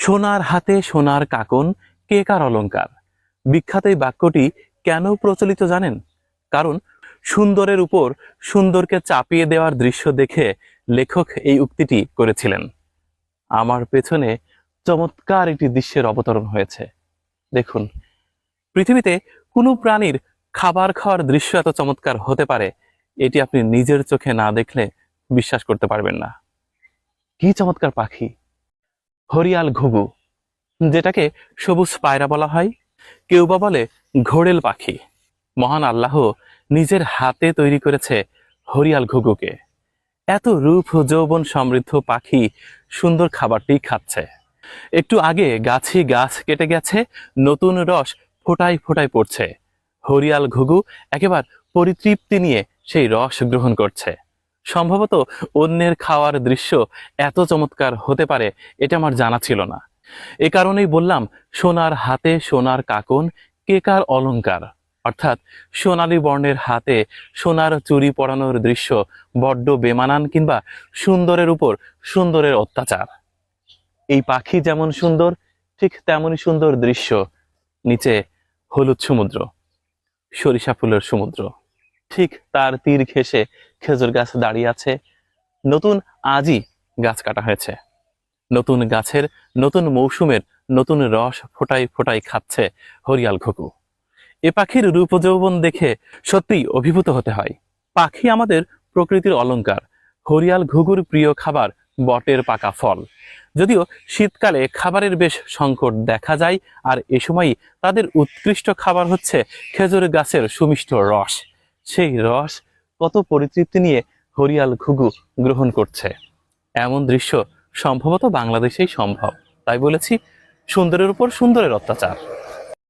সোনার হাতে সোনার কাকন কে কার অলংকার। বিখ্যাত এই বাক্যটি কেন প্রচলিত জানেন? কারণ সুন্দরের উপর সুন্দরকে চাপিয়ে দেওয়ার দৃশ্য দেখে লেখক এই উক্তিটি করেছিলেন। আমার পেছনে চমৎকার একটি দৃশ্যের অবতরণ হয়েছে। দেখুন, পৃথিবীতে কোনো প্রাণীর খাবার খাওয়ার দৃশ্য এত চমৎকার হতে পারে, এটি আপনি নিজের চোখে না দেখলে বিশ্বাস করতে পারবেন না। কি চমৎকার পাখি! হরিয়াল ঘুঘু, যেটাকে সবুজ পায়রা বলা হয়, কেউ বা বলে ঘোড়েল পাখি। মহান আল্লাহ নিজের হাতে তৈরি করেছে হরিয়াল ঘুঘুকে। এত রূপ ও যৌবন সমৃদ্ধ পাখি সুন্দর খাবারটি খাচ্ছে। একটু আগে গাছে গাছ কেটে গেছে, নতুন রস ফোটায় ফোটায় পড়ছে। হরিয়াল ঘুঘু একেবারে পরিতৃপ্তি নিয়ে সেই রস গ্রহণ করছে। সম্ভবত অন্যের খাওয়ার দৃশ্য এত চমৎকার হতে পারে এটা আমার জানা ছিল না। এ কারণেই বললাম, সোনার হাতে সোনার কাকন কে কার অলংকার। অর্থাৎ সোনালী বর্ণের হাতে সোনার চুড়ি পরানোর দৃশ্য বড্ড বেমানান, কিংবা সুন্দরের উপর সুন্দরের অত্যাচার। এই পাখি যেমন সুন্দর, ঠিক তেমনই সুন্দর দৃশ্য নিচে হলুদ সমুদ্র, সরিষা ফুলের সমুদ্র। ঠিক তার তীর ঘেঁষে খেজুর গাছ দাঁড়িয়ে আছে। নতুন আজই গাছ কাটা হয়েছে। নতুন গাছের নতুন মৌসুমের নতুন রস ফোটায় ফোটায় খাচ্ছে হরিয়াল ঘুঘু। এ পাখির রূপ যৌবন দেখে সত্যিই অভিভূত হতে হয়। পাখি আমাদের প্রকৃতির অলংকার। হরিয়াল ঘুঘুর প্রিয় খাবার বটের পাকা ফল। যদিও শীতকালে খাবারের বেশ সংকট দেখা যায়, আর এ সময়ই তাদের উৎকৃষ্ট খাবার হচ্ছে খেজুর গাছের সুমিষ্ট রস। সেই রস কত পরিতৃপ্তি নিয়ে হরিয়াল ঘুঘু গ্রহণ করছে। এমন দৃশ্য সম্ভবত বাংলাদেশেই সম্ভব। তাই বলেছি, সুন্দরের উপর সুন্দরের অত্যাচার।